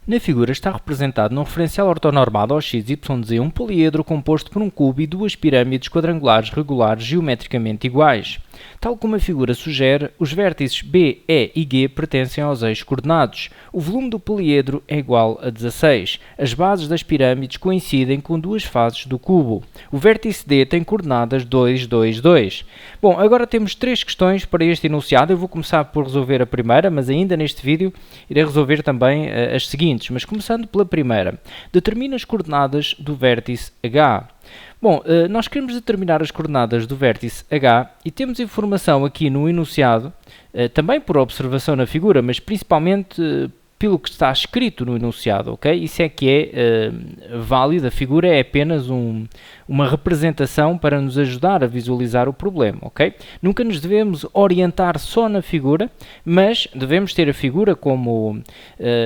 Na figura está representado num referencial ortonormado ao x, y, z um poliedro composto por um cubo e duas pirâmides quadrangulares regulares geometricamente iguais. Tal como a figura sugere, os vértices B, E e G pertencem aos eixos coordenados. O volume do poliedro é igual a 16. As bases das pirâmides coincidem com duas faces do cubo. O vértice D tem coordenadas 2, 2, 2. Bom, agora temos três questões para este enunciado. Eu vou começar por resolver a primeira, mas ainda neste vídeo irei resolver também as seguintes. Mas começando pela primeira. Determina as coordenadas do vértice H. Bom, nós queremos determinar as coordenadas do vértice H e temos informação aqui no enunciado, também por observação na figura, mas principalmente pelo que está escrito no enunciado, ok? Isso é que é válido, a figura é apenas uma representação para nos ajudar a visualizar o problema, ok? Nunca nos devemos orientar só na figura, mas devemos ter a figura como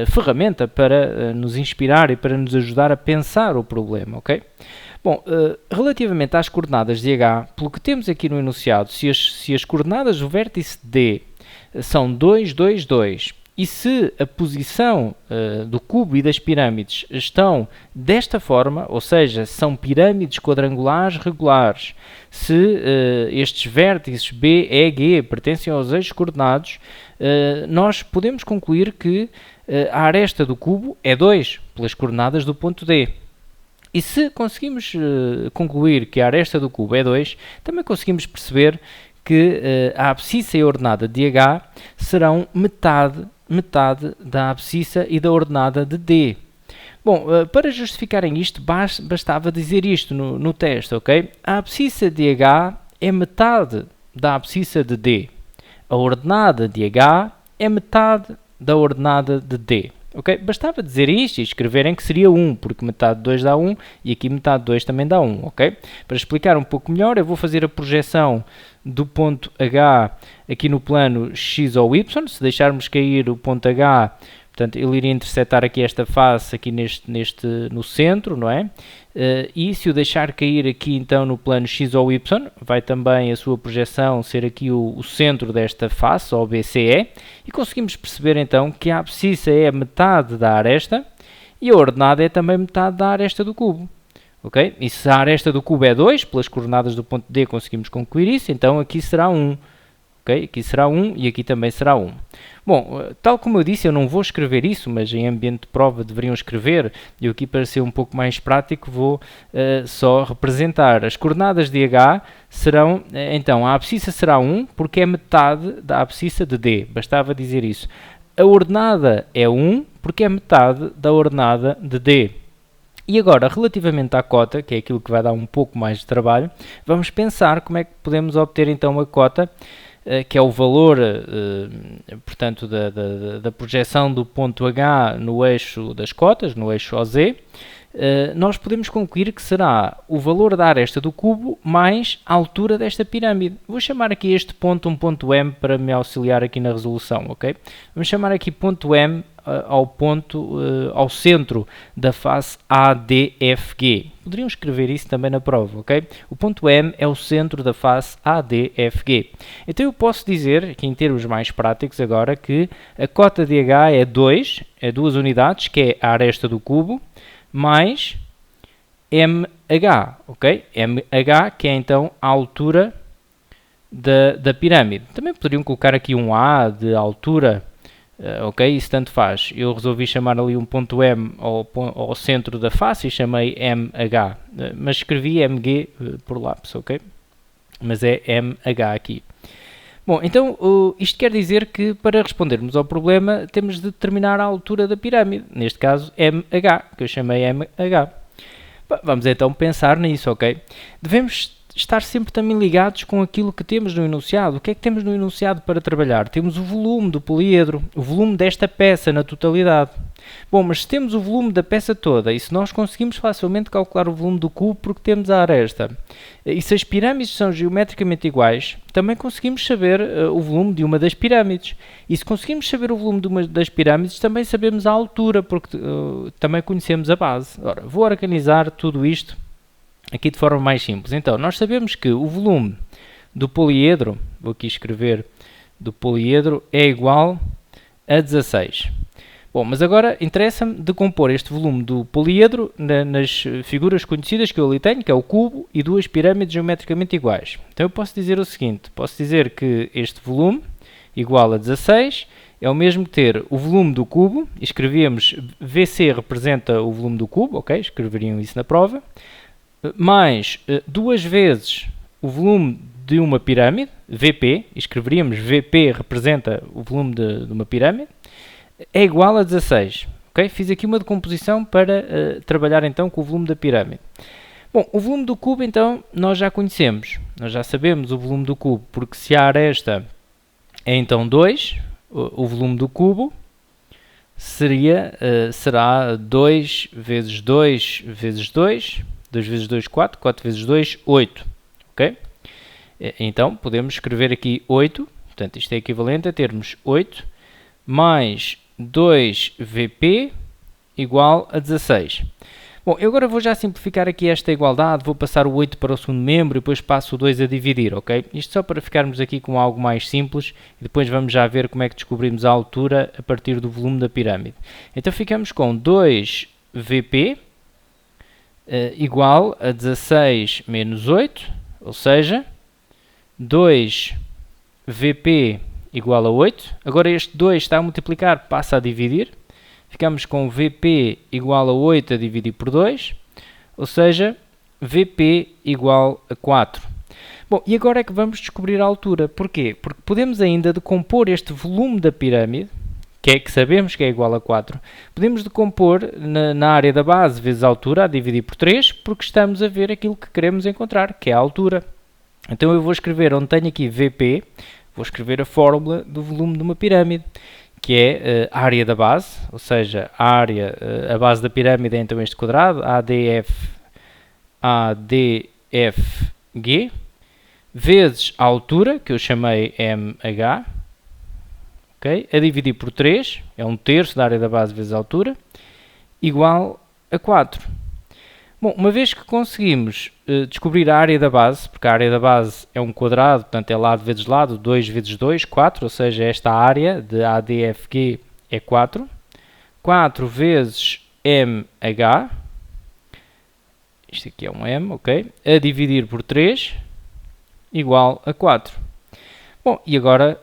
ferramenta para nos inspirar e para nos ajudar a pensar o problema, ok? Bom, relativamente às coordenadas de H, pelo que temos aqui no enunciado, se as coordenadas do vértice D são 2, 2, 2, e se a posição do cubo e das pirâmides estão desta forma, ou seja, são pirâmides quadrangulares regulares, se estes vértices B, E, G pertencem aos eixos coordenados, nós podemos concluir que a aresta do cubo é 2, pelas coordenadas do ponto D. E se conseguimos concluir que a aresta do cubo é 2, também conseguimos perceber que a abscissa e a ordenada de H serão metade da abscissa e da ordenada de D. Bom, para justificarem isto, bastava dizer isto no teste, ok? A abscissa de H é metade da abscissa de D. A ordenada de H é metade da ordenada de D. Okay? Bastava dizer isto e escreverem que seria 1, porque metade de 2 dá 1 e aqui metade de 2 também dá 1. Okay? Para explicar um pouco melhor, eu vou fazer a projeção do ponto H aqui no plano X ou Y. Se deixarmos cair o ponto H, portanto, ele iria intersetar aqui esta face aqui no centro, não é? E se o deixar cair aqui então no plano X ou Y, vai também a sua projeção ser aqui o centro desta face, ou BCE, e conseguimos perceber então que a abscissa é metade da aresta e a ordenada é também metade da aresta do cubo. Okay? E se a aresta do cubo é 2, pelas coordenadas do ponto D conseguimos concluir isso, então aqui será 1. Okay? Aqui será 1 e aqui também será 1. Bom, tal como eu disse, eu não vou escrever isso, mas em ambiente de prova deveriam escrever. Eu aqui, para ser um pouco mais prático, vou só representar. As coordenadas de H serão, então, a abscissa será 1, porque é metade da abscissa de D. Bastava dizer isso. A ordenada é 1, porque é metade da ordenada de D. E agora, relativamente à cota, que é aquilo que vai dar um pouco mais de trabalho, vamos pensar como é que podemos obter então a cota, que é o valor, portanto, da projeção do ponto H no eixo das cotas, no eixo OZ. Nós podemos concluir que será o valor da aresta do cubo mais a altura desta pirâmide. Vou chamar aqui este ponto um ponto M para me auxiliar aqui na resolução, ok? Vamos chamar aqui ponto M ao centro da face ADFG. Poderiam escrever isso também na prova, ok? O ponto M é o centro da face ADFG. Então eu posso dizer, aqui em termos mais práticos agora, que a cota de H é 2, é 2 unidades, que é a aresta do cubo, mais MH, ok? MH, que é então a altura da pirâmide. Também poderiam colocar aqui um A de altura, ok? Isso tanto faz. Eu resolvi chamar ali um ponto M ao centro da face e chamei MH, mas escrevi MG por lápis, ok? Mas é MH aqui. Bom, então isto quer dizer que para respondermos ao problema temos de determinar a altura da pirâmide, neste caso MH, que eu chamei MH. Vamos então pensar nisso, ok? Devemos estar sempre também ligados com aquilo que temos no enunciado. O que é que temos no enunciado para trabalhar? Temos o volume do poliedro, o volume desta peça na totalidade. Bom, mas se temos o volume da peça toda e se nós conseguimos facilmente calcular o volume do cubo porque temos a aresta, e se as pirâmides são geometricamente iguais, também conseguimos saber o volume de uma das pirâmides. E se conseguimos saber o volume de uma das pirâmides, também sabemos a altura, porque também conhecemos a base. Ora, vou organizar tudo isto aqui de forma mais simples. Então, nós sabemos que o volume do poliedro, vou aqui escrever, do poliedro é igual a 16. Bom, mas agora interessa-me decompor este volume do poliedro nas figuras conhecidas que eu ali tenho, que é o cubo e duas pirâmides geometricamente iguais. Então eu posso dizer o seguinte, posso dizer que este volume igual a 16 é o mesmo que ter o volume do cubo, escrevíamos VC representa o volume do cubo, ok? Escreveriam isso na prova, mais duas vezes o volume de uma pirâmide, VP, escreveríamos VP representa o volume de uma pirâmide, é igual a 16. Okay? Fiz aqui uma decomposição para trabalhar então com o volume da pirâmide. Bom, o volume do cubo então nós já conhecemos, nós já sabemos o volume do cubo, porque se a aresta é então 2, o volume do cubo será 2 vezes 2 vezes 2, 2 vezes 2, 4, 4 vezes 2, 8. Ok? Então podemos escrever aqui 8, portanto isto é equivalente a termos 8 mais 2VP igual a 16. Bom, eu agora vou já simplificar aqui esta igualdade, vou passar o 8 para o segundo membro e depois passo o 2 a dividir, ok? Isto só para ficarmos aqui com algo mais simples e depois vamos já ver como é que descobrimos a altura a partir do volume da pirâmide. Então ficamos com 2VP igual a 16 menos 8, ou seja, 2VP igual a 8. Agora este 2 está a multiplicar, passa a dividir. Ficamos com VP igual a 8 a dividir por 2, ou seja, VP igual a 4. Bom, e agora é que vamos descobrir a altura. Porquê? Porque podemos ainda decompor este volume da pirâmide, que é que sabemos que é igual a 4, podemos decompor na área da base vezes a altura, a dividir por 3, porque estamos a ver aquilo que queremos encontrar, que é a altura. Então eu vou escrever, onde tenho aqui VP, vou escrever a fórmula do volume de uma pirâmide, que é a área da base, ou seja, a base da pirâmide é então este quadrado, ADFG, vezes a altura, que eu chamei MH, okay, a dividir por 3, é 1/3 da área da base vezes a altura, igual a 4. Bom, uma vez que conseguimos descobrir a área da base, porque a área da base é um quadrado, portanto é lado vezes lado, 2 vezes 2, 4, ou seja, esta área de ADFG é 4. 4 vezes MH, isto aqui é um M, ok, a dividir por 3, igual a 4. Bom, e agora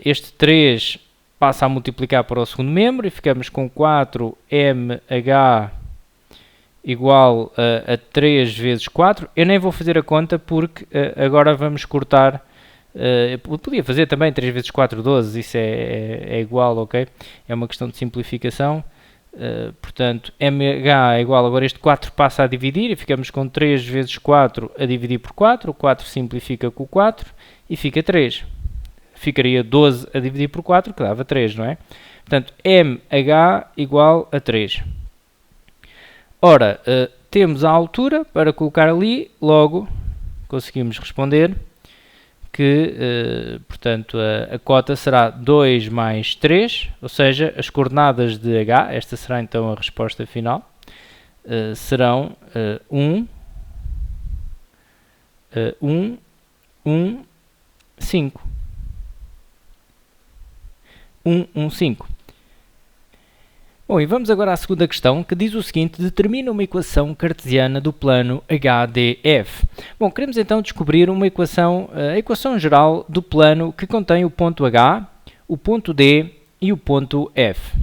este 3 passa a multiplicar para o segundo membro e ficamos com 4MH igual a 3 vezes 4. Eu nem vou fazer a conta porque agora vamos cortar. Podia fazer também 3 vezes 4, 12, isso é igual, ok? É uma questão de simplificação. Portanto, MH é igual, agora este 4 passa a dividir e ficamos com 3 vezes 4 a dividir por 4. O 4 simplifica com o 4 e fica 3. Ficaria 12 a dividir por 4, que dava 3, não é? Portanto, MH igual a 3. Ora, temos a altura para colocar ali, logo conseguimos responder que, portanto, a cota será 2 mais 3, ou seja, as coordenadas de H, esta será então a resposta final, serão 1, 5. 1, 1, 5. Bom, e vamos agora à segunda questão, que diz o seguinte: determina uma equação cartesiana do plano HDF. Bom, queremos então descobrir uma equação, a equação geral do plano que contém o ponto H, o ponto D e o ponto F.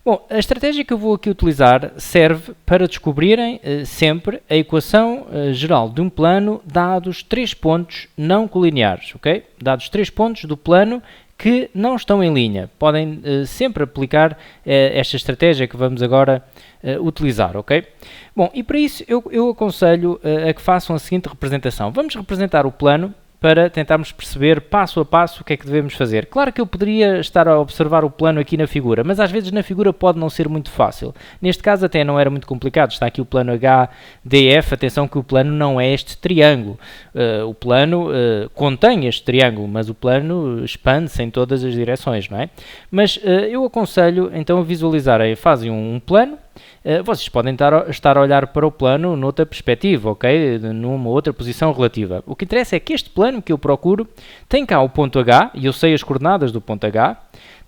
Bom, a estratégia que eu vou aqui utilizar serve para descobrirem sempre a equação geral de um plano dados 3 pontos não colineares, ok? Dados 3 pontos do plano que não estão em linha. Podem sempre aplicar esta estratégia que vamos agora utilizar, ok? Bom, e para isso eu aconselho a que façam a seguinte representação. Vamos representar o plano para tentarmos perceber passo a passo o que é que devemos fazer. Claro que eu poderia estar a observar o plano aqui na figura, mas às vezes na figura pode não ser muito fácil. Neste caso até não era muito complicado, está aqui o plano HDF, atenção que o plano não é este triângulo. O plano contém este triângulo, mas o plano expande-se em todas as direções, não é? Mas eu aconselho então a visualizarem, fazem um plano. Vocês podem estar a olhar para o plano noutra perspectiva, ok? Numa outra posição relativa. O que interessa é que este plano que eu procuro tem cá o ponto H, e eu sei as coordenadas do ponto H,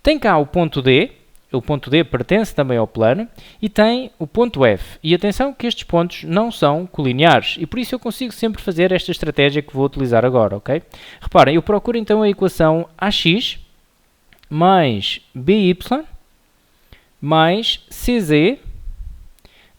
tem cá o ponto D, o ponto D pertence também ao plano, e tem o ponto F. E atenção que estes pontos não são colineares, e por isso eu consigo sempre fazer esta estratégia que vou utilizar agora, ok? Reparem, eu procuro então a equação AX mais BY mais CZ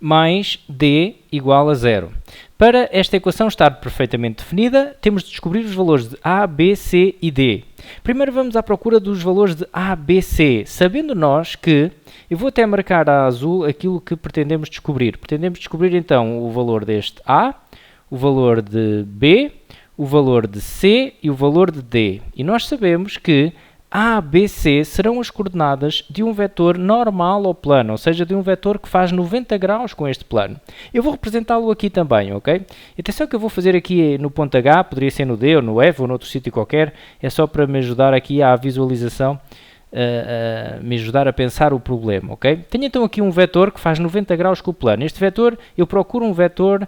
mais D igual a 0. Para esta equação estar perfeitamente definida, temos de descobrir os valores de A, B, C e D. Primeiro vamos à procura dos valores de A, B, C, sabendo nós que, eu vou até marcar a azul aquilo que pretendemos descobrir. Pretendemos descobrir então o valor deste A, o valor de B, o valor de C e o valor de D. E nós sabemos que A, B, C serão as coordenadas de um vetor normal ao plano, ou seja, de um vetor que faz 90 graus com este plano. Eu vou representá-lo aqui também, ok? Atenção que eu vou fazer aqui no ponto H, poderia ser no D ou no F ou noutro sítio qualquer, é só para me ajudar aqui à visualização, me ajudar a pensar o problema, ok? Tenho então aqui um vetor que faz 90 graus com o plano. Este vetor, eu procuro um vetor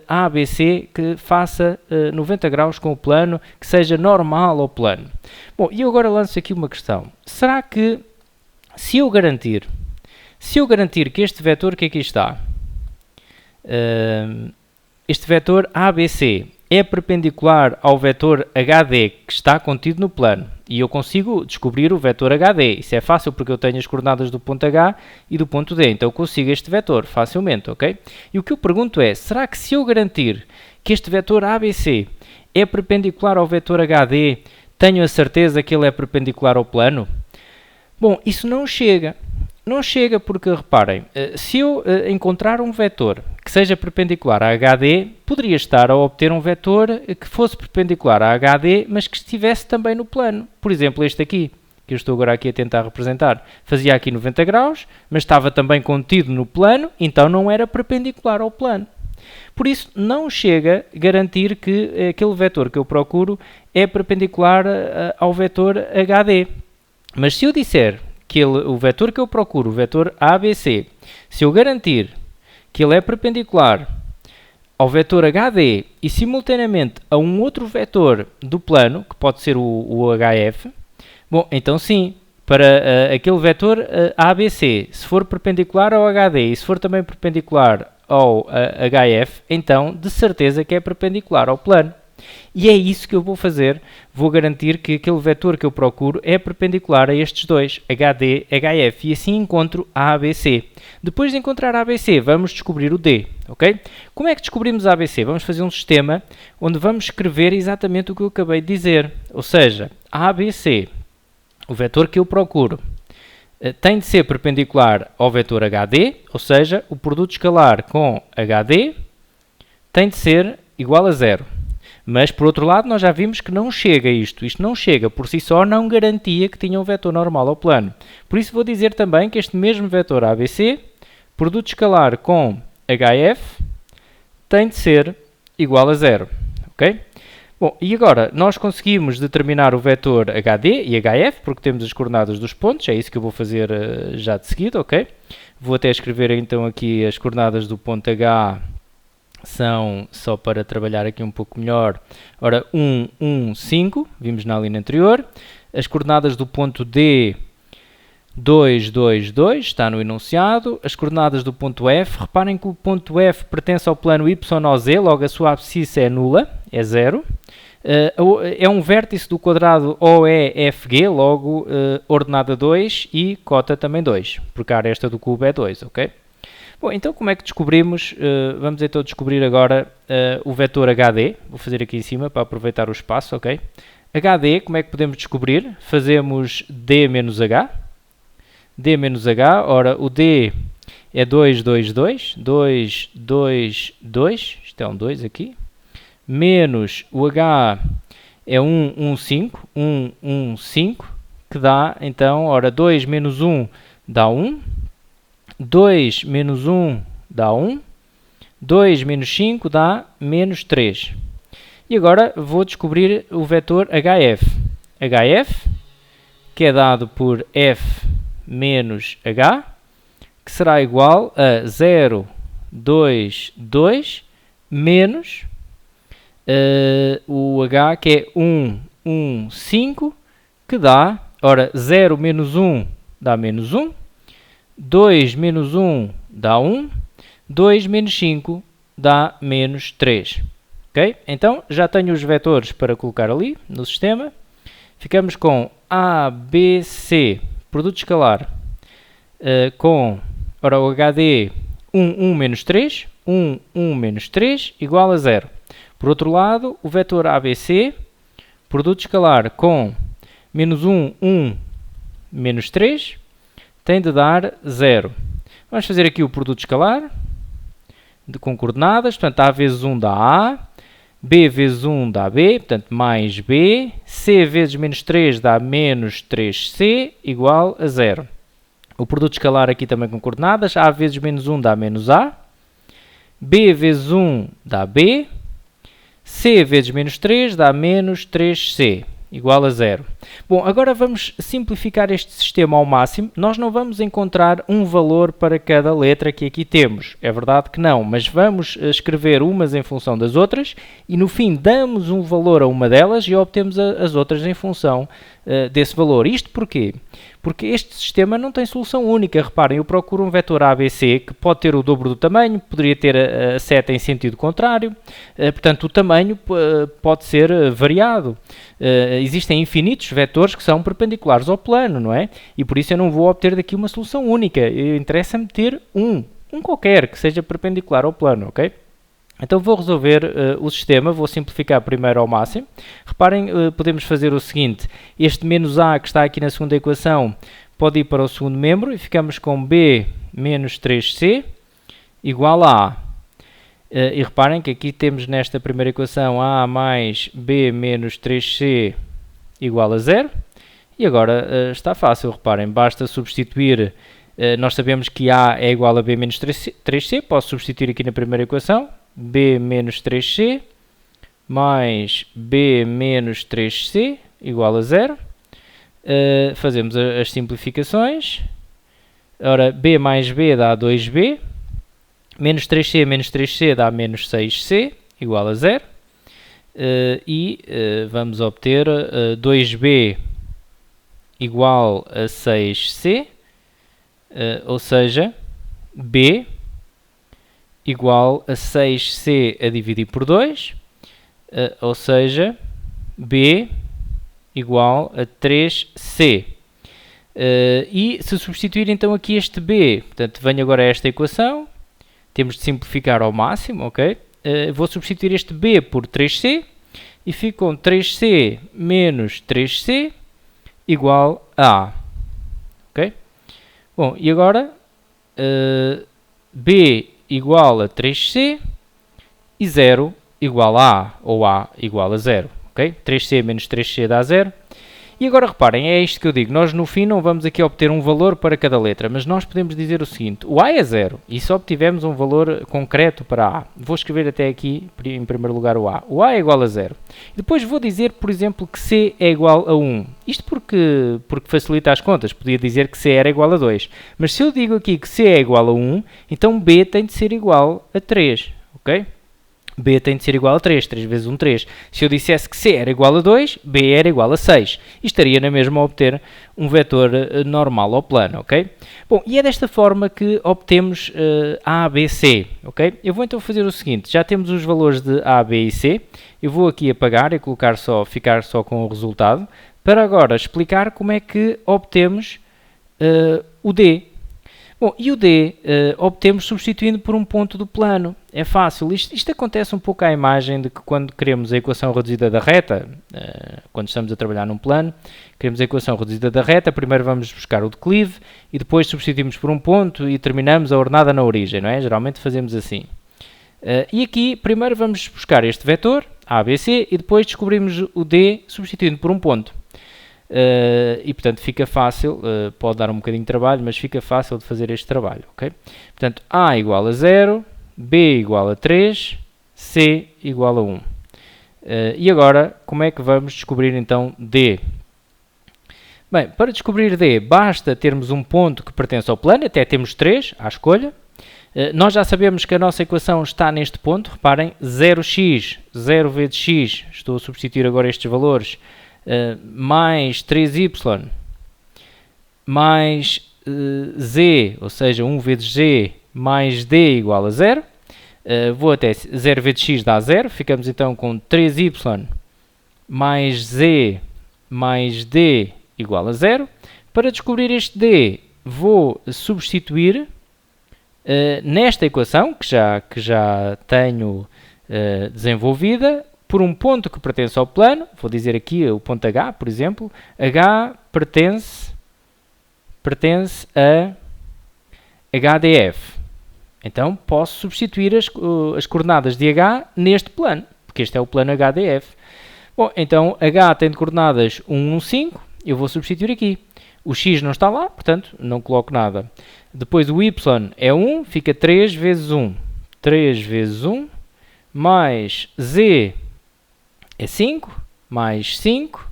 ABC que faça 90 graus com o plano, que seja normal ao plano. Bom, e eu agora lanço aqui uma questão. Será que, se eu garantir que este vetor que aqui está, este vetor ABC é perpendicular ao vetor HD que está contido no plano, e eu consigo descobrir o vetor HD. Isso é fácil porque eu tenho as coordenadas do ponto H e do ponto D, então eu consigo este vetor facilmente, ok? E o que eu pergunto é, será que se eu garantir que este vetor ABC é perpendicular ao vetor HD, tenho a certeza que ele é perpendicular ao plano? Bom, isso não chega. Não chega porque, reparem, se eu encontrar um vetor que seja perpendicular a HD, poderia estar a obter um vetor que fosse perpendicular a HD, mas que estivesse também no plano. Por exemplo, este aqui, que eu estou agora aqui a tentar representar. Fazia aqui 90 graus, mas estava também contido no plano, então não era perpendicular ao plano. Por isso, não chega a garantir que aquele vetor que eu procuro é perpendicular ao vetor HD. Mas se eu disser que o vetor que eu procuro, o vetor ABC, se eu garantir que ele é perpendicular ao vetor HD e simultaneamente a um outro vetor do plano, que pode ser o HF, bom, então sim, para aquele vetor ABC, se for perpendicular ao HD e se for também perpendicular ao HF, então de certeza que é perpendicular ao plano. E é isso que eu vou fazer, vou garantir que aquele vetor que eu procuro é perpendicular a estes dois, HD, HF, e assim encontro a ABC. Depois de encontrar a ABC, vamos descobrir o D, ok? Como é que descobrimos a ABC? Vamos fazer um sistema onde vamos escrever exatamente o que eu acabei de dizer, ou seja, a ABC, o vetor que eu procuro, tem de ser perpendicular ao vetor HD, ou seja, o produto escalar com HD tem de ser igual a 0. Mas, por outro lado, nós já vimos que não chega isto. Isto não chega, por si só, não garantia que tinha um vetor normal ao plano. Por isso vou dizer também que este mesmo vetor ABC, produto escalar com HF, tem de ser igual a 0. Ok? Bom, e agora nós conseguimos determinar o vetor HD e HF, porque temos as coordenadas dos pontos, é isso que eu vou fazer já de seguida, ok? Vou até escrever então aqui as coordenadas do ponto H, são, só para trabalhar aqui um pouco melhor, ora 1, 1, 5, vimos na linha anterior. As coordenadas do ponto D, 2, 2, 2, está no enunciado. As coordenadas do ponto F, reparem que o ponto F pertence ao plano YOZ, logo a sua abscissa é nula, é 0. É um vértice do quadrado OEFG, logo ordenada 2 e cota também 2, porque a aresta do cubo é 2, ok? Bom, então como é que descobrimos? Vamos então descobrir agora o vetor HD. Vou fazer aqui em cima para aproveitar o espaço, ok? HD, como é que podemos descobrir? Fazemos D menos H. D menos H, ora, o D é 2, 2, 2. 2, 2, 2. Isto é um 2 aqui. Menos o H é 1, 1, 5. 1, 1, 5. Que dá, então, ora, 2 menos 1 dá 1. 2 menos 1 dá 1, 2 menos 5 dá menos 3. E agora vou descobrir o vetor HF. HF, que é dado por F menos H, que será igual a 0, 2, 2, menos o H, que é 1, 1, 5, que dá, ora, 0 menos 1 dá menos 1, 2 menos 1 dá 1, 2 menos 5 dá menos 3. Ok? Então, já tenho os vetores para colocar ali no sistema. Ficamos com A, B, C, produto escalar, com, ora, o HD 1, 1 menos 3, 1, 1 menos 3, igual a 0. Por outro lado, o vetor ABC, produto escalar com menos 1, 1, menos 3, tem de dar 0. Vamos fazer aqui o produto escalar, com coordenadas, portanto, A vezes 1 dá A, B vezes 1 dá B, portanto, mais B, C vezes menos 3 dá menos 3C, igual a 0. O produto escalar aqui também com coordenadas, A vezes menos 1 dá menos A, B vezes 1 dá B, C vezes menos 3 dá menos 3C, igual a 0. Bom, agora vamos simplificar este sistema ao máximo. Nós não vamos encontrar um valor para cada letra que aqui temos. É verdade que não, mas vamos escrever umas em função das outras e no fim damos um valor a uma delas e obtemos as outras em função desse valor. Isto porquê? Porque este sistema não tem solução única. Reparem, eu procuro um vetor ABC que pode ter o dobro do tamanho, poderia ter a seta em sentido contrário, portanto o tamanho pode ser variado. Existem infinitos vetores que são perpendiculares ao plano, não é? E por isso eu não vou obter daqui uma solução única. Interessa-me ter um qualquer que seja perpendicular ao plano, ok? Então vou resolver o sistema, vou simplificar primeiro ao máximo. Reparem, podemos fazer o seguinte, este menos A que está aqui na segunda equação pode ir para o segundo membro e ficamos com B menos 3C igual a A. E reparem que aqui temos nesta primeira equação A mais B menos 3C igual a 0. E agora está fácil, reparem, basta substituir, nós sabemos que A é igual a B menos 3C, posso substituir aqui na primeira equação, B menos 3C mais B menos 3C igual a 0. Fazemos as simplificações. Ora, B mais B dá 2B. Menos 3C dá menos 6C igual a 0. Vamos obter 2B igual a 6C. Ou seja, B igual a 6C a dividir por 2, ou seja, B igual a 3C. E se substituir então aqui este B, portanto, venho agora a esta equação, temos de simplificar ao máximo, ok? Vou substituir este B por 3C e fico com 3C menos 3C igual a A. Ok? Bom, e agora B igual a 3C e 0 igual a A, ou A igual a 0. Okay? 3C menos 3C dá 0. E agora reparem, é isto que eu digo, nós no fim não vamos aqui obter um valor para cada letra, mas nós podemos dizer o seguinte, o A é 0, e só obtivemos um valor concreto para A. Vou escrever até aqui, em primeiro lugar, o A. O A é igual a 0. Depois vou dizer, por exemplo, que C é igual a 1. Isto porque facilita as contas, podia dizer que C era igual a 2. Mas se eu digo aqui que C é igual a 1, então B tem de ser igual a 3, ok? B tem de ser igual a 3, 3 vezes 1, 3. Se eu dissesse que C era igual a 2, B era igual a 6. E estaria na mesma a obter um vetor normal ao plano, ok? Bom, e é desta forma que obtemos A, B, C, ok? Eu vou então fazer o seguinte, já temos os valores de A, B e C. Eu vou aqui apagar e ficar só com o resultado, para agora explicar como é que obtemos o D. Bom, e o D obtemos substituindo por um ponto do plano. É fácil. Isto acontece um pouco à imagem de que quando queremos a equação reduzida da reta, quando estamos a trabalhar num plano, queremos a equação reduzida da reta, primeiro vamos buscar o declive e depois substituímos por um ponto e terminamos a ordenada na origem, não é? Geralmente fazemos assim. E aqui, primeiro vamos buscar este vetor, ABC, e depois descobrimos o D substituindo por um ponto. E portanto fica fácil, pode dar um bocadinho de trabalho, mas fica fácil de fazer este trabalho, ok? Portanto, A igual a 0, B igual a 3, C igual a 1. E agora, como é que vamos descobrir então D? Bem, para descobrir D, basta termos um ponto que pertence ao plano, até temos 3 à escolha. Nós já sabemos que a nossa equação está neste ponto, reparem, 0x, 0 vezes x, estou a substituir agora estes valores, mais 3y mais z, ou seja, 1 vezes g mais d igual a 0. Vou até 0 vezes x dá 0. Ficamos então com 3y mais z mais d igual a 0. Para descobrir este d, vou substituir nesta equação, que já tenho desenvolvida, por um ponto que pertence ao plano. Vou dizer aqui o ponto H, por exemplo. H pertence a HDF. Então, posso substituir as coordenadas de H neste plano, porque este é o plano HDF. Bom, então, H tem de coordenadas 1, 1, 5, eu vou substituir aqui. O x não está lá, portanto, não coloco nada. Depois, o y é 1, fica 3 vezes 1. 3 vezes 1, mais z é 5, mais 5,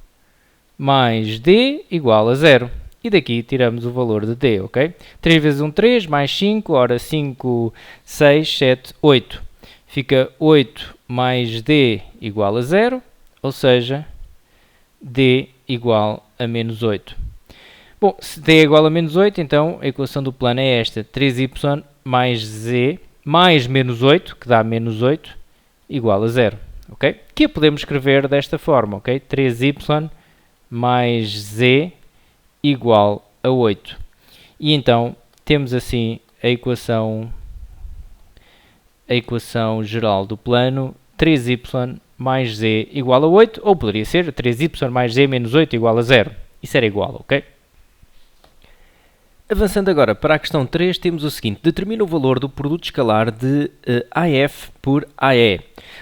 mais d igual a 0. E daqui tiramos o valor de d, ok? 3 vezes 1, 3, mais 5, ora 5, 6, 7, 8. Fica 8 mais d igual a 0, ou seja, d igual a menos 8. Bom, se d é igual a menos 8, então a equação do plano é esta. 3y mais z mais menos 8, que dá menos 8, igual a 0. Okay? Que podemos escrever desta forma, ok? 3y mais z igual a 8. E então temos assim a equação geral do plano, 3y mais z igual a 8, ou poderia ser 3y mais z menos 8 igual a 0. Isso era igual, ok? Avançando agora para a questão 3, temos o seguinte: determina o valor do produto escalar de AF por AE.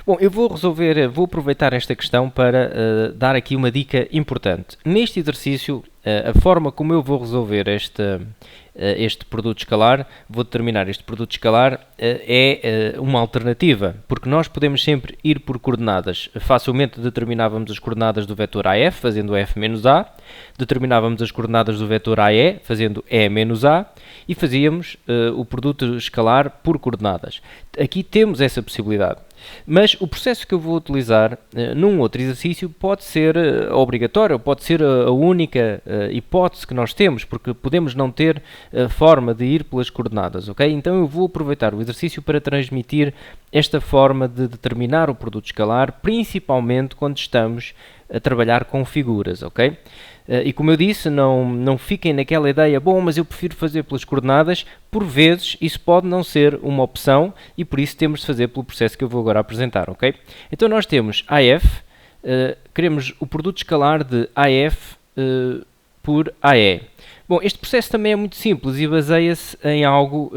Bom, eu vou aproveitar esta questão para dar aqui uma dica importante. Neste exercício, a forma como eu vou resolver este produto escalar, vou determinar este produto escalar, é uma alternativa, porque nós podemos sempre ir por coordenadas. Facilmente determinávamos as coordenadas do vetor AF, fazendo F menos A, determinávamos as coordenadas do vetor AE, fazendo E menos A, e fazíamos o produto escalar por coordenadas. Aqui temos essa possibilidade. Mas o processo que eu vou utilizar num outro exercício pode ser obrigatório, pode ser a única hipótese que nós temos, porque podemos não ter forma de ir pelas coordenadas, ok? Então eu vou aproveitar o exercício para transmitir esta forma de determinar o produto escalar, principalmente quando estamos a trabalhar com figuras, ok? E como eu disse, não fiquem naquela ideia, bom, mas eu prefiro fazer pelas coordenadas. Por vezes isso pode não ser uma opção e por isso temos de fazer pelo processo que eu vou agora apresentar, ok? Então nós temos AF, queremos o produto escalar de AF por AE. Bom, este processo também é muito simples e baseia-se em algo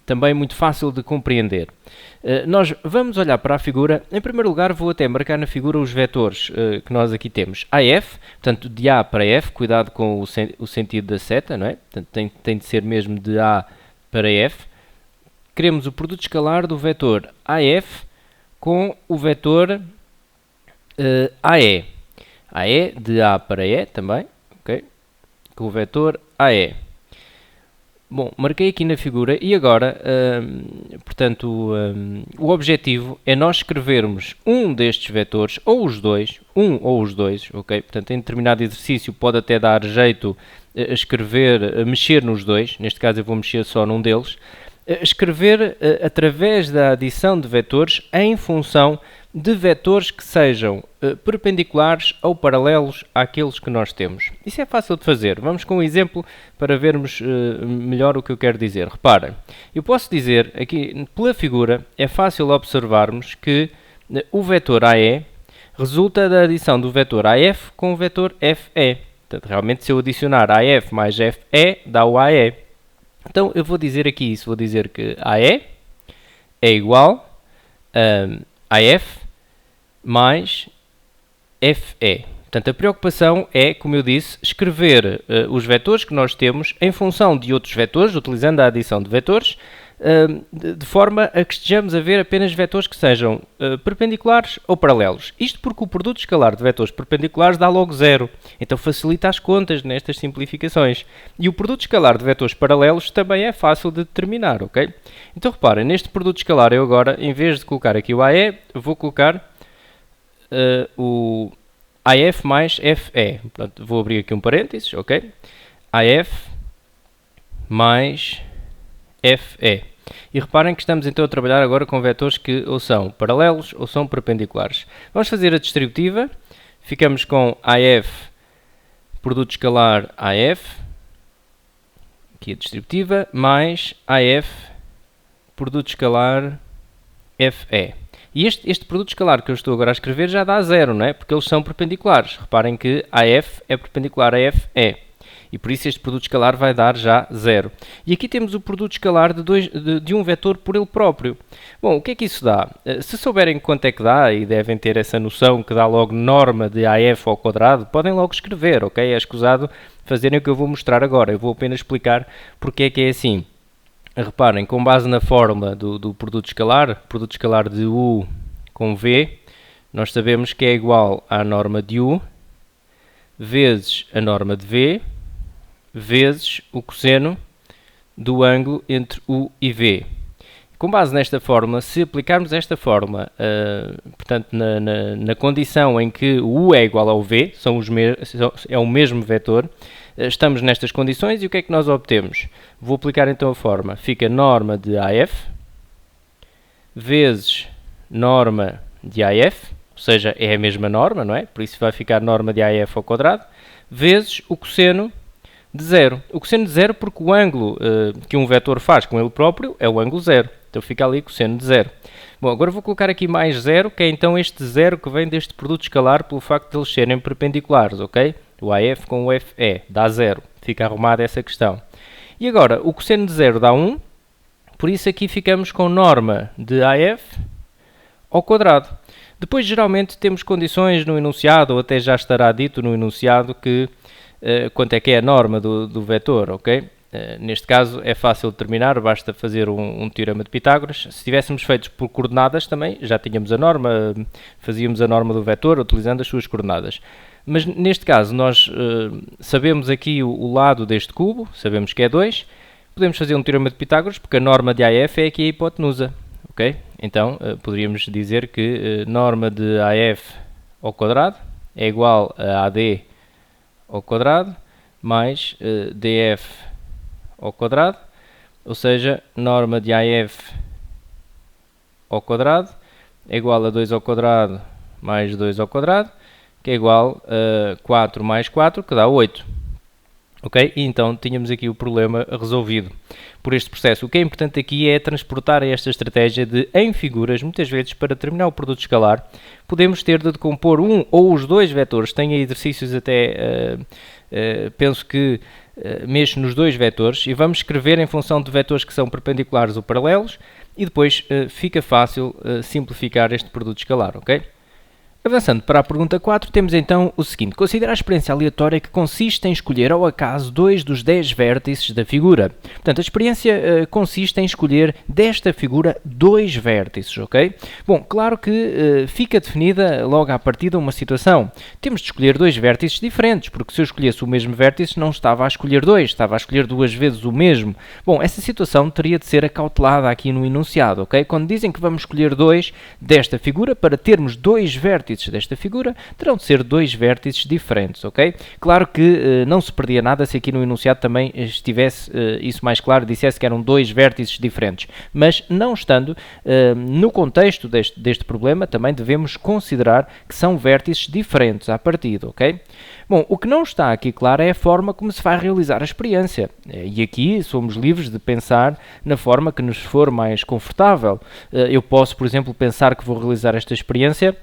também muito fácil de compreender. Nós vamos olhar para a figura. Em primeiro lugar, vou até marcar na figura os vetores que nós aqui temos. AF, portanto, de A para F, cuidado com o sentido da seta, não é? Portanto, tem de ser mesmo de A para F. Queremos o produto escalar do vetor AF com o vetor AE. AE, de A para E também, ok? Com o vetor AE. Bom, marquei aqui na figura e agora, portanto, o objetivo é nós escrevermos um destes vetores, ou os dois, ok? Portanto, em determinado exercício pode até dar jeito a mexer nos dois, neste caso eu vou mexer só num deles, escrever através da adição de vetores em função de vetores que sejam perpendiculares ou paralelos àqueles que nós temos. Isso é fácil de fazer. Vamos com um exemplo para vermos melhor o que eu quero dizer. Reparem, eu posso dizer aqui, pela figura, é fácil observarmos que o vetor AE resulta da adição do vetor AF com o vetor FE. Portanto, realmente, se eu adicionar AF mais FE, dá o AE. Então, eu vou dizer aqui isso. Vou dizer que AE é igual a AF mais FE. Portanto, a preocupação é, como eu disse, escrever os vetores que nós temos em função de outros vetores, utilizando a adição de vetores, de forma a que estejamos a ver apenas vetores que sejam perpendiculares ou paralelos. Isto porque o produto escalar de vetores perpendiculares dá logo 0. Então facilita as contas nestas simplificações. E o produto escalar de vetores paralelos também é fácil de determinar, ok? Então reparem, neste produto escalar eu agora, em vez de colocar aqui o AE, vou colocar o AF mais FE. Portanto, vou abrir aqui um parênteses, ok? AF mais FE. E reparem que estamos então a trabalhar agora com vetores que ou são paralelos ou são perpendiculares. Vamos fazer a distributiva. Ficamos com AF, produto escalar AF, aqui a distributiva, mais AF, produto escalar FE. E este produto escalar que eu estou agora a escrever já dá zero, não é? Porque eles são perpendiculares. Reparem que AF é perpendicular a FE. E por isso este produto escalar vai dar já zero. E aqui temos o produto escalar de um vetor por ele próprio. Bom, o que é que isso dá? Se souberem quanto é que dá, e devem ter essa noção que dá logo norma de AF ao quadrado, podem logo escrever, ok? É escusado fazerem o que eu vou mostrar agora. Eu vou apenas explicar porque é que é assim. Reparem, com base na fórmula do produto escalar de U com V, nós sabemos que é igual à norma de U vezes a norma de V, vezes o cosseno do ângulo entre U e V. Com base nesta fórmula, se aplicarmos esta fórmula, portanto, na condição em que o U é igual ao V, é o mesmo vetor, estamos nestas condições e o que é que nós obtemos? Vou aplicar então a fórmula. Fica norma de AF vezes norma de AF, ou seja, é a mesma norma, não é? Por isso vai ficar norma de AF ao quadrado, vezes o cosseno de zero. O cosseno de zero porque o ângulo que um vetor faz com ele próprio é o ângulo zero. Então fica ali cosseno de zero. Bom, agora vou colocar aqui mais zero, que é então este zero que vem deste produto escalar pelo facto de eles serem perpendiculares, ok? O AF com o FE dá zero. Fica arrumada essa questão. E agora, o cosseno de zero dá 1, por isso aqui ficamos com norma de AF ao quadrado. Depois, geralmente, temos condições no enunciado, ou até já estará dito no enunciado, que quanto é que é a norma do vetor, ok? Neste caso é fácil determinar, basta fazer um teorema de Pitágoras. Se tivéssemos feito por coordenadas também, já tínhamos a norma, fazíamos a norma do vetor utilizando as suas coordenadas. Mas neste caso nós sabemos aqui o lado deste cubo, sabemos que é 2, podemos fazer um teorema de Pitágoras porque a norma de AF é aqui a hipotenusa, ok? Então poderíamos dizer que norma de AF ao quadrado é igual a AD ao quadrado mais DF ao quadrado, ou seja, norma de AF ao quadrado é igual a 2 ao quadrado mais 2 ao quadrado, que é igual a 4 mais 4, que dá 8. Ok? E então tínhamos aqui o problema resolvido por este processo. O que é importante aqui é transportar esta estratégia de, em figuras, muitas vezes para determinar o produto escalar, podemos ter de decompor um ou os dois vetores. Tem exercícios até, penso que mexo nos dois vetores e vamos escrever em função de vetores que são perpendiculares ou paralelos e depois fica fácil simplificar este produto escalar, ok? Avançando para a pergunta 4, temos então o seguinte. Considera a experiência aleatória que consiste em escolher ao acaso 2 dos 10 vértices da figura. Portanto, a experiência consiste em escolher desta figura 2 vértices, ok? Bom, claro que fica definida logo à partida uma situação. Temos de escolher 2 vértices diferentes, porque se eu escolhesse o mesmo vértice não estava a escolher 2, estava a escolher 2 vezes o mesmo. Bom, essa situação teria de ser acautelada aqui no enunciado, ok? Quando dizem que vamos escolher 2 desta figura, para termos 2 vértices desta figura, terão de ser 2 vértices diferentes, ok? Claro que não se perdia nada se aqui no enunciado também estivesse isso mais claro, dissesse que eram 2 vértices diferentes, mas não estando no contexto deste problema, também devemos considerar que são vértices diferentes à partida, ok? Bom, o que não está aqui claro é a forma como se vai realizar a experiência, e aqui somos livres de pensar na forma que nos for mais confortável. Eu posso, por exemplo, pensar que vou realizar esta experiência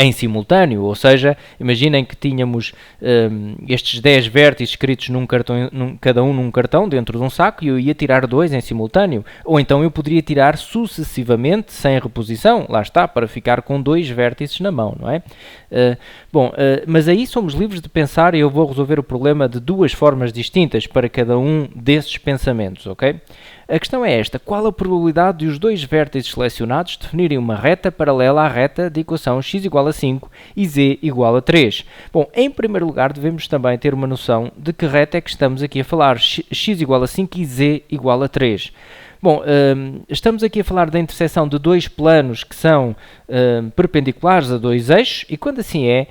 em simultâneo, ou seja, imaginem que tínhamos estes 10 vértices escritos num cartão, cada um num cartão dentro de um saco e eu ia tirar 2 em simultâneo, ou então eu poderia tirar sucessivamente sem reposição, lá está, para ficar com 2 vértices na mão, não é? Mas aí somos livres de pensar e eu vou resolver o problema de 2 formas distintas para cada um desses pensamentos, ok? A questão é esta: qual a probabilidade de os 2 vértices selecionados definirem uma reta paralela à reta de equação x igual a 5 e z igual a 3? Bom, em primeiro lugar devemos também ter uma noção de que reta é que estamos aqui a falar, x igual a 5 e z igual a 3. Bom, estamos aqui a falar da interseção de dois planos que são perpendiculares a dois eixos e quando assim é,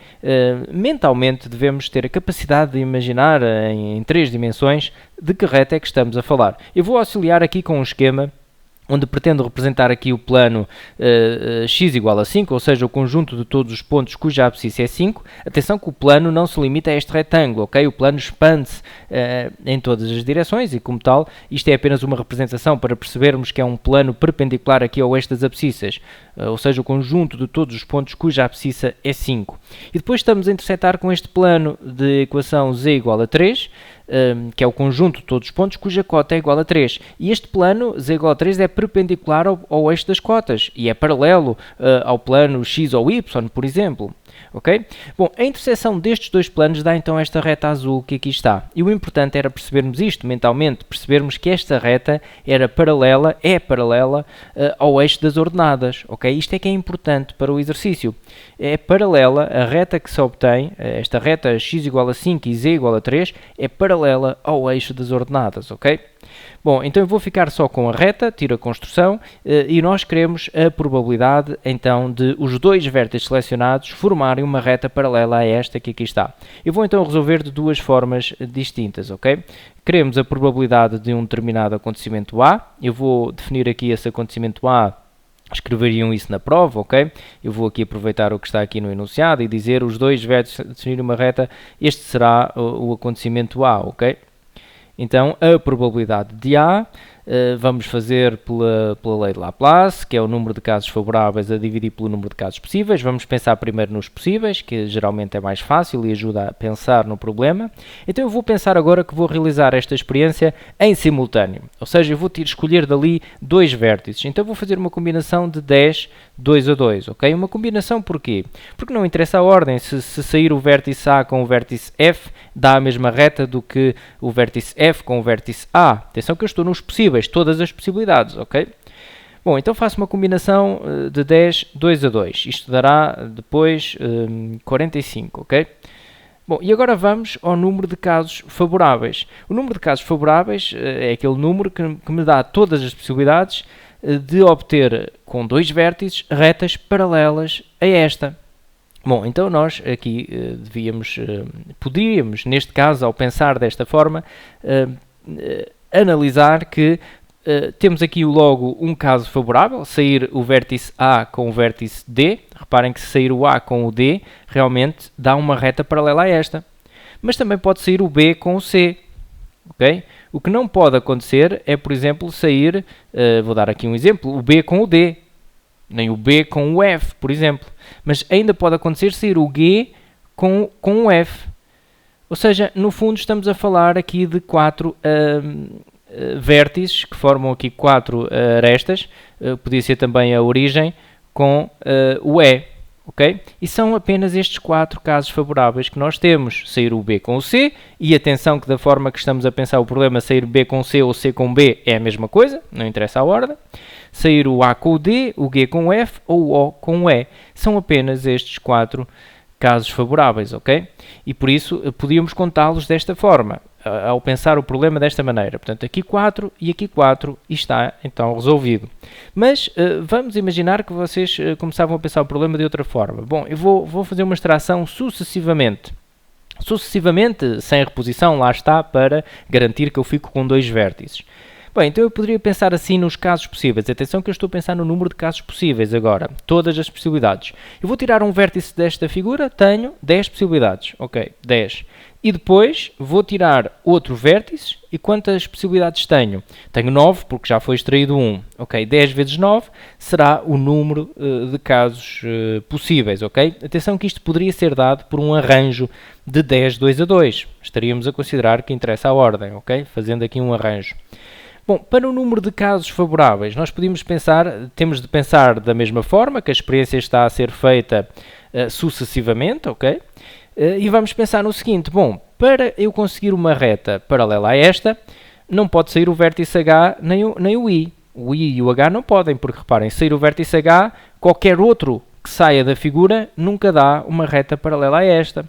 mentalmente devemos ter a capacidade de imaginar em três dimensões de que reta é que estamos a falar. Eu vou auxiliar aqui com um esquema onde pretendo representar aqui o plano x igual a 5, ou seja, o conjunto de todos os pontos cuja abscissa é 5. Atenção que o plano não se limita a este retângulo, ok? O plano expande-se em todas as direções e, como tal, isto é apenas uma representação para percebermos que é um plano perpendicular aqui ao eixo das abscissas, ou seja, o conjunto de todos os pontos cuja abscissa é 5. E depois estamos a intersetar com este plano de equação z igual a 3, que é o conjunto de todos os pontos cuja cota é igual a 3. E este plano, z igual a 3, é perpendicular ao eixo das cotas e é paralelo ao plano x ou y, por exemplo. Ok? Bom, a interseção destes dois planos dá então esta reta azul que aqui está. E o importante era percebermos isto mentalmente, percebermos que esta reta é paralela ao eixo das ordenadas. Ok? Isto é que é importante para o exercício. É paralela, a reta que se obtém, esta reta x igual a 5 e z igual a 3, é paralela ao eixo das ordenadas. Ok? Bom, então eu vou ficar só com a reta, tiro a construção e nós queremos a probabilidade então de os dois vértices selecionados formarem uma reta paralela a esta que aqui está. Eu vou então resolver de duas formas distintas, ok? Queremos a probabilidade de um determinado acontecimento A, eu vou definir aqui esse acontecimento A, escreveriam isso na prova, ok? Eu vou aqui aproveitar o que está aqui no enunciado e dizer os dois vértices definirem uma reta, este será o acontecimento A, ok? Então, a probabilidade de A, vamos fazer pela lei de Laplace, que é o número de casos favoráveis a dividir pelo número de casos possíveis. Vamos pensar primeiro nos possíveis, que geralmente é mais fácil e ajuda a pensar no problema. Então, eu vou pensar agora que vou realizar esta experiência em simultâneo. Ou seja, eu vou escolher dali dois vértices. Então, vou fazer uma combinação de 10, 2 a 2, ok? Uma combinação porquê? Porque não interessa a ordem. Se sair o vértice A com o vértice F, dá a mesma reta do que o vértice F com o vértice A. Atenção que eu estou nos possíveis, todas as possibilidades, ok? Bom, então faço uma combinação de 10, 2 a 2. Isto dará depois 45, ok? Bom, e agora vamos ao número de casos favoráveis. O número de casos favoráveis é aquele número que me dá todas as possibilidades de obter com dois vértices retas paralelas a esta. Bom, então nós aqui poderíamos, neste caso, ao pensar desta forma, analisar que temos aqui logo um caso favorável, sair o vértice A com o vértice D. Reparem que se sair o A com o D, realmente dá uma reta paralela a esta. Mas também pode sair o B com o C. Okay? O que não pode acontecer é, por exemplo, sair, vou dar aqui um exemplo, o B com o D. Nem o B com o F, por exemplo. Mas ainda pode acontecer sair o G com o F. Ou seja, no fundo estamos a falar aqui de quatro vértices que formam aqui quatro arestas. Podia ser também a origem com o E. Okay? E são apenas estes quatro casos favoráveis que nós temos. Sair o B com o C, e atenção que da forma que estamos a pensar o problema, sair B com C ou C com B é a mesma coisa, não interessa a ordem. Sair o A com o D, o G com o F ou o O com o E. São apenas estes quatro casos favoráveis, ok? E por isso podíamos contá-los desta forma, ao pensar o problema desta maneira. Portanto, aqui 4 e aqui 4 e está então resolvido. Mas vamos imaginar que vocês começavam a pensar o problema de outra forma. Bom, eu vou fazer uma extração sucessivamente. Sucessivamente, sem reposição, lá está, para garantir que eu fico com dois vértices. Bem, então eu poderia pensar assim nos casos possíveis. Atenção que eu estou a pensar no número de casos possíveis agora. Todas as possibilidades. Eu vou tirar um vértice desta figura, tenho 10 possibilidades. Ok, 10. E depois vou tirar outro vértice. E quantas possibilidades tenho? Tenho 9, porque já foi extraído 1. Ok, 10 vezes 9 será o número de casos possíveis. Ok? Atenção que isto poderia ser dado por um arranjo de 10, 2 a 2. Estaríamos a considerar que interessa a ordem. Ok? Fazendo aqui um arranjo. Bom, para o número de casos favoráveis, nós temos de pensar da mesma forma, que a experiência está a ser feita sucessivamente, ok? E vamos pensar no seguinte, bom, para eu conseguir uma reta paralela a esta, não pode sair o vértice H nem o I. O I e o H não podem, porque reparem, sair o vértice H, qualquer outro que saia da figura nunca dá uma reta paralela a esta.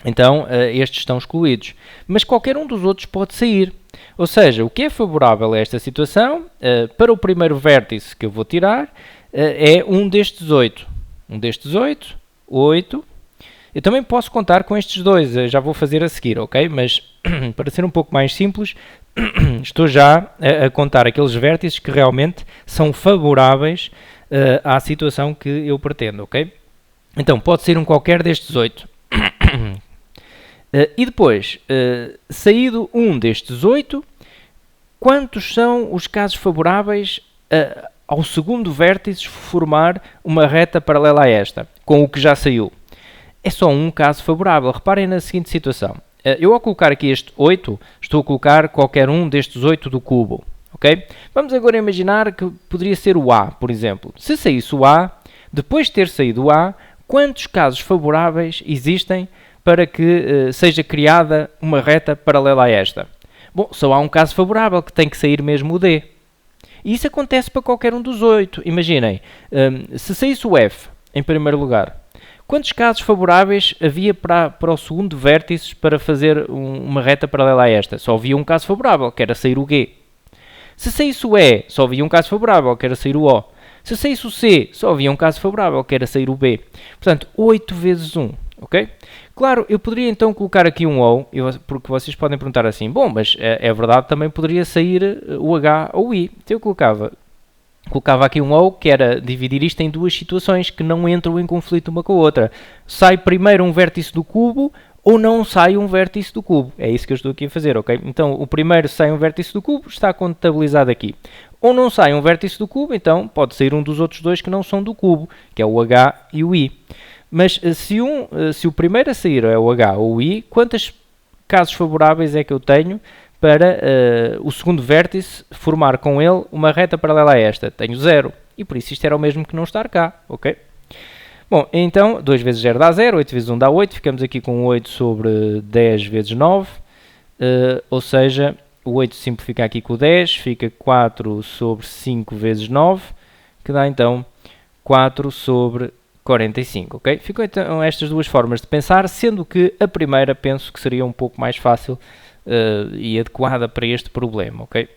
Então, estes estão excluídos. Mas qualquer um dos outros pode sair. Ou seja, o que é favorável a esta situação, para o primeiro vértice que eu vou tirar, é um destes 8. Um destes 8, 8. Eu também posso contar com estes dois, já vou fazer a seguir, ok? Mas, para ser um pouco mais simples, estou já a contar aqueles vértices que realmente são favoráveis à situação que eu pretendo, ok? Então, pode ser um qualquer destes 8. E depois, saído um destes 8, quantos são os casos favoráveis ao segundo vértice formar uma reta paralela a esta, com o que já saiu? É só um caso favorável. Reparem na seguinte situação. Eu, ao colocar aqui este 8, estou a colocar qualquer um destes 8 do cubo. Okay? Vamos agora imaginar que poderia ser o A, por exemplo. Se saísse o A, depois de ter saído o A, quantos casos favoráveis existem para que seja criada uma reta paralela a esta? Bom, só há um caso favorável, que tem que sair mesmo o D. E isso acontece para qualquer um dos 8. Imaginem, se saísse o F, em primeiro lugar, quantos casos favoráveis havia para o segundo vértice para fazer uma reta paralela a esta? Só havia um caso favorável, que era sair o G. Se saísse o E, só havia um caso favorável, que era sair o O. Se saísse o C, só havia um caso favorável, que era sair o B. Portanto, 8 vezes 1, ok? Claro, eu poderia então colocar aqui um O, porque vocês podem perguntar assim, bom, mas é verdade, também poderia sair o H ou o I. Então eu colocava aqui um O, que era dividir isto em duas situações que não entram em conflito uma com a outra. Sai primeiro um vértice do cubo ou não sai um vértice do cubo. É isso que eu estou aqui a fazer, ok? Então, o primeiro sai um vértice do cubo, está contabilizado aqui. Ou não sai um vértice do cubo, então pode sair um dos outros dois que não são do cubo, que é o H e o I. Mas se o primeiro a sair é o H ou o I, quantos casos favoráveis é que eu tenho para o segundo vértice formar com ele uma reta paralela a esta? Tenho 0. E por isso isto era o mesmo que não estar cá, ok? Bom, então 2 vezes 0 dá 0, 8 vezes 1 dá 8, ficamos aqui com 8 sobre 10 vezes 9, ou seja, o 8 simplifica aqui com o 10, fica 4 sobre 5 vezes 9, que dá então 4 sobre 45, ok? Ficam então estas duas formas de pensar, sendo que a primeira penso que seria um pouco mais fácil e adequada para este problema, ok?